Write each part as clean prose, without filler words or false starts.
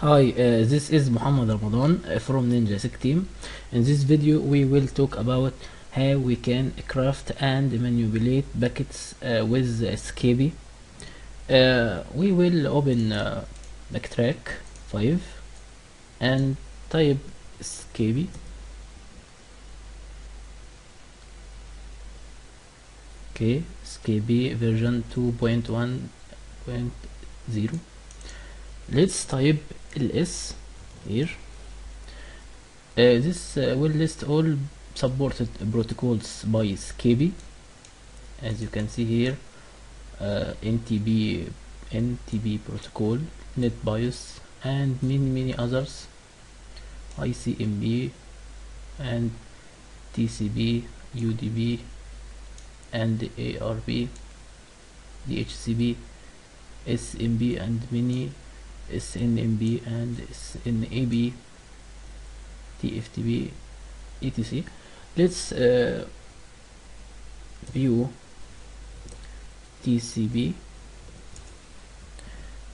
Hi, this is Muhammad Ramadan from Ninja Sec team. In this video, we will talk about how we can craft and manipulate buckets with Scapy. We will open Backtrack 5 and type Scapy. Okay, Scapy version 2.1.0. Let's type ls here. This will list all supported protocols by Scapy. As you can see here, NTB protocol, NetBIOS, and many others, ICMP and TCP, UDP, and ARP, DHCP, SMB, and many SNMB and SNAB, TFTP, etc. Let's view TCP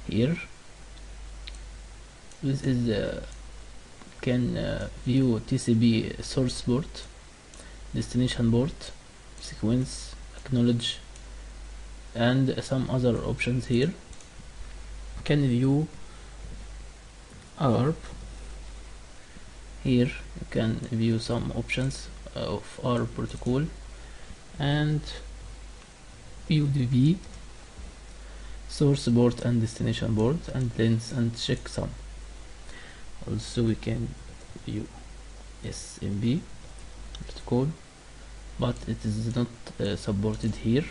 here. This is can view TCP source port, destination port, sequence, acknowledge, and some other options here. Can view ARP. Here you can view some options of ARP protocol and UDP, source port and destination port, and lens and checksum. Also we can view SMB protocol, but it is not supported here.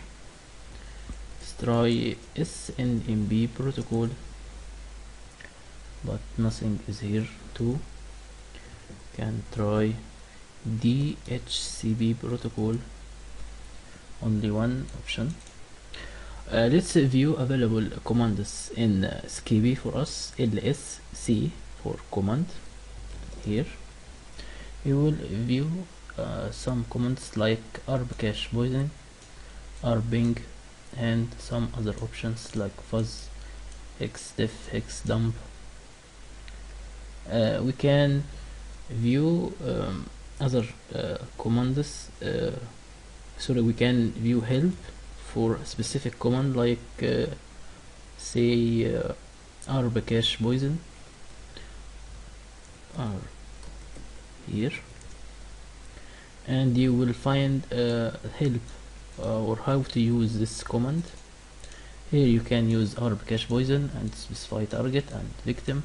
Let's try SNMB protocol, but nothing is here too. Can try DHCP protocol, only one option. Let's view available commands in Scapy for us. LSC for command. Here we will view some commands like ARP cache poisoning, ARPing, and some other options like fuzz, hexdef, hexdump. We can view other commands. We can view help for a specific command like say ARP cache poison here, and you will find help or how to use this command. Here you can use ARP cache poison and specify target and victim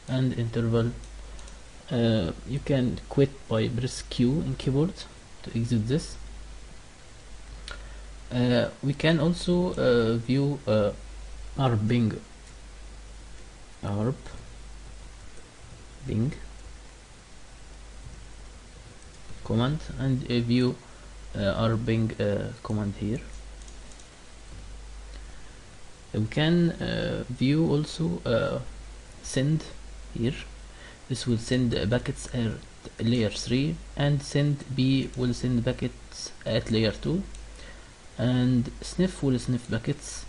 and interval. You can quit by press Q in keyboard to exit this. We can also view ARPing command and view ARPing command here. We can view also send here. This will send packets at layer 3, and send B will send packets at layer 2, and sniff will sniff packets,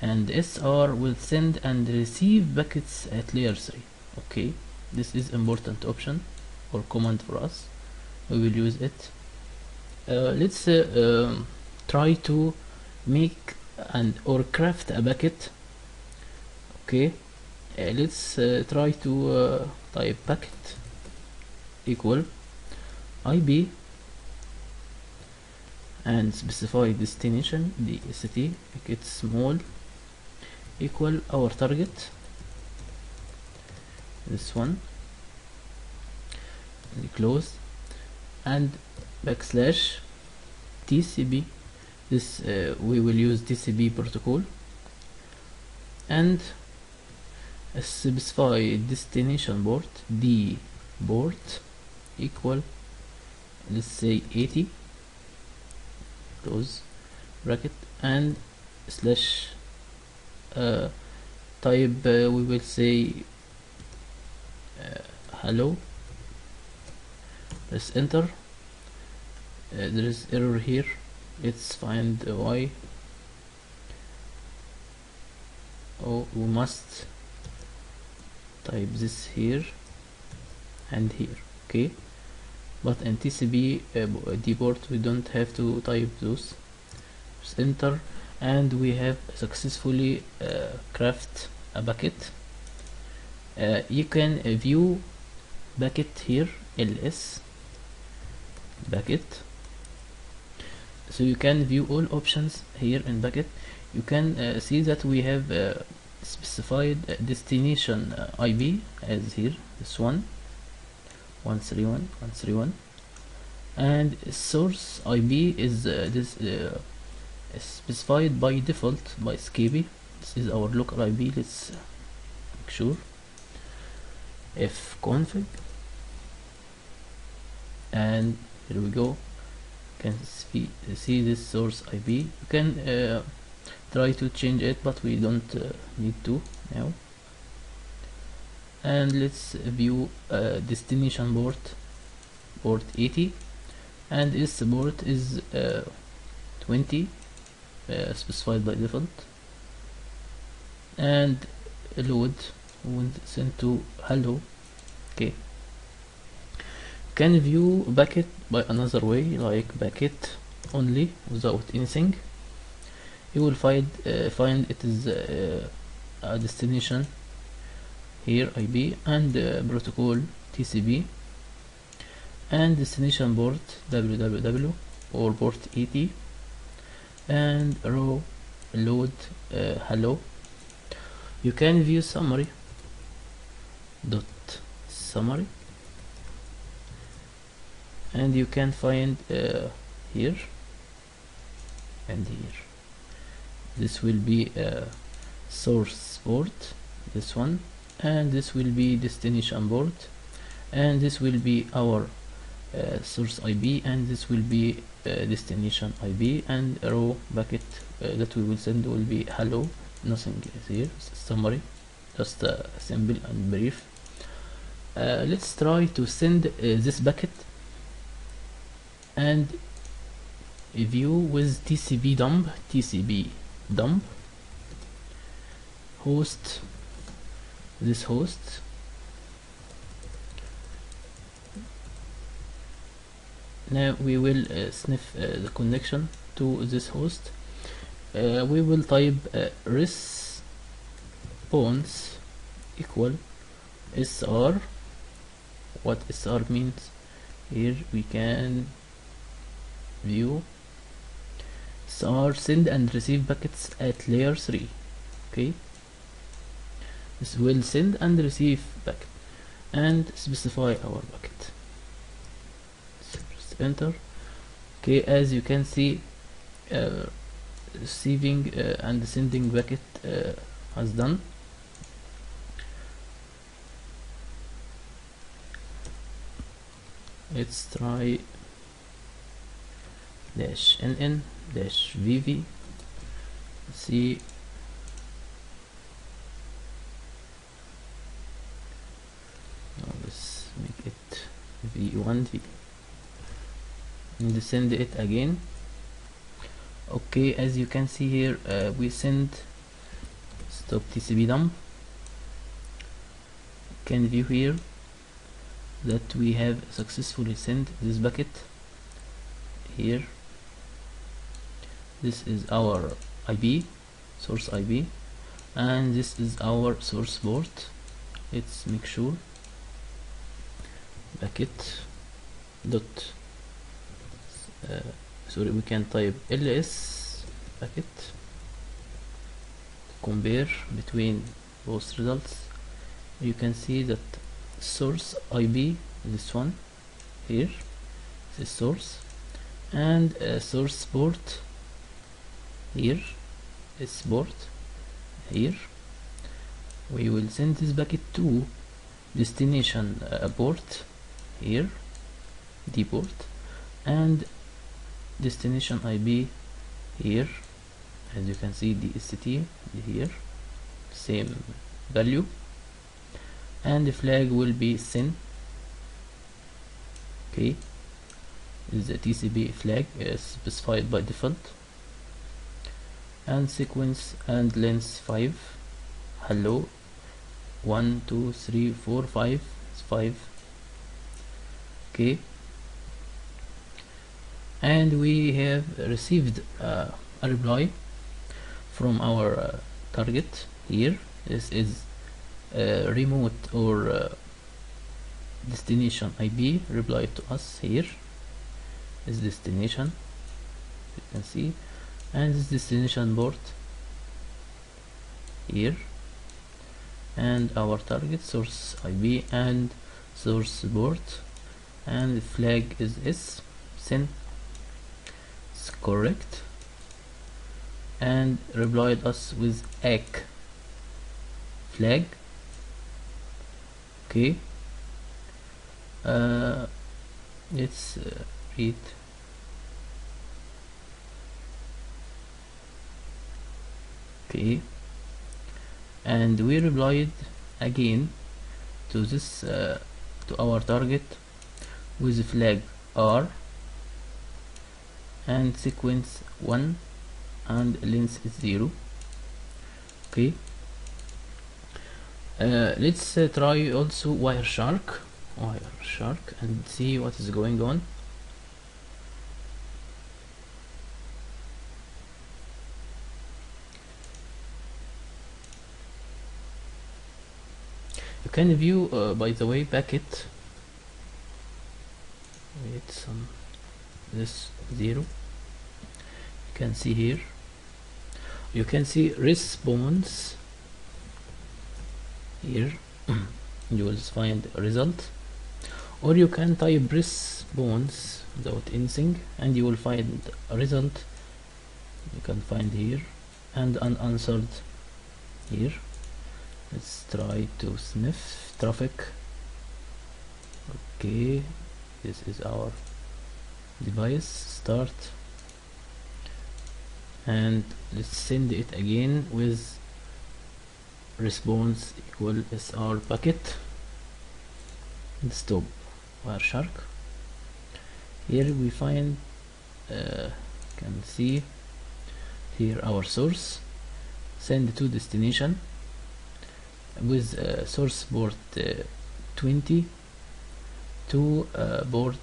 and SR will send and receive packets at layer 3. Okay, this is important option or command for us. We will use it. Let's try to make and or craft a packet. Okay, let's try to type packet equal IP and specify destination DST, make it small, equal our target, this one, and close, and backslash TCP. This we will use TCP protocol, and specify destination port D port equal, let's say 80, close bracket, and slash type we will say hello. Press enter. There is error here. Let's find why. Oh, we must type this here and here. Okay, but in TCP D port we don't have to type those. Just enter, and we have successfully craft a bucket. You can view bucket here, ls bucket, so you can view all options here in bucket. You can see that we have specified destination IP as here, this one 131.131, and source IP is specified by default by Scapy. This is our local IP. Let's make sure fconfig, and here we go. You can see this source IP. You can try to change it, but we don't need to now. And let's view destination port 80, and its port is 20, specified by default, and load when sent to hello. Okay, can view bucket by another way, like bucket only without anything. You will find it is a destination here IP, and protocol TCP, and destination port www or port 80, and raw load hello. You can view summary dot summary, and you can find here and here. This will be source port, this one, and this will be destination port, and this will be our source IP, and this will be destination IP, and raw bucket that we will send will be hello. Nothing is here. Summary, just simple and brief. Let's try to send this bucket and view with TCP dump host, this host. Now we will sniff the connection to this host. We will type response equal SR. What SR means, here we can view SR, send and receive packets at layer 3. Okay, this will send and receive packet, and specify our bucket. Just enter. Okay, as you can see, receiving and sending bucket has done. Let's try -nn -vv. Let's see. Now let's make it v1v and send it again. Okay, as you can see here, we send stop TCP dump. Can view here that we have successfully sent this bucket here. This is our IP, source IP, and this is our source port. Let's make sure bucket dot sorry, we can type ls bucket to compare between both results. You can see that source IP, this one here, this source, and source port here, this port here. We will send this bucket to destination port here, D port, and destination IP here. As you can see, DST here, same value, and the flag will be SYN. Okay, is the TCP flag specified by default, and sequence and length 5 hello, 1 2 3 4 5. It's 5. Okay, and we have received a reply from our target here. This is remote or destination IP replied to us. Here is destination, you can see, and this destination port here, and our target source IP and source port, and the flag is S. Send, it's correct, and replied us with ACK flag. Okay, let's read. Okay, and we replied again to this to our target with the flag R and sequence 1 and length is 0. Okay, let's try also Wireshark and see what is going on. You can view by the way packet, wait, some this 0, you can see here, you can see response here. You will find a result, or you can type response without anything and you will find a result. You can find here and unanswered here. Let's try to sniff traffic. Okay, this is our device start, and let's send it again with response equal SR packet and stop Wireshark. Here we find can see here our source, send to destination with source port 20 to port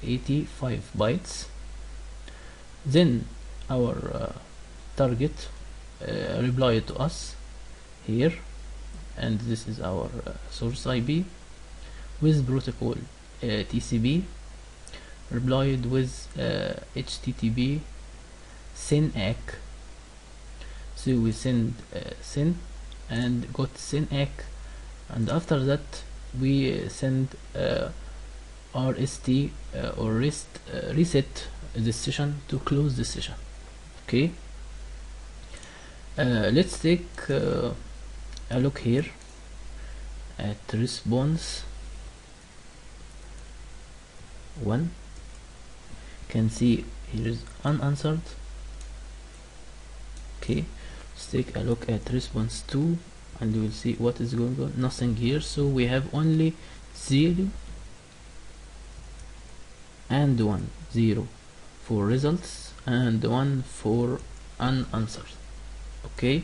85 bytes. Then our target replied to us here, and this is our source IP with protocol TCP, replied with HTTP send ACK. So we send send and got send ACK, and after that we send RST or reset the session to close the session. Okay, let's take a look here at response 1. You can see here is unanswered. Okay, let's take a look at response 2 and you will see what is going on. Nothing here, so we have only 0 and 1. 0 for results and 1 for unanswered. Okay,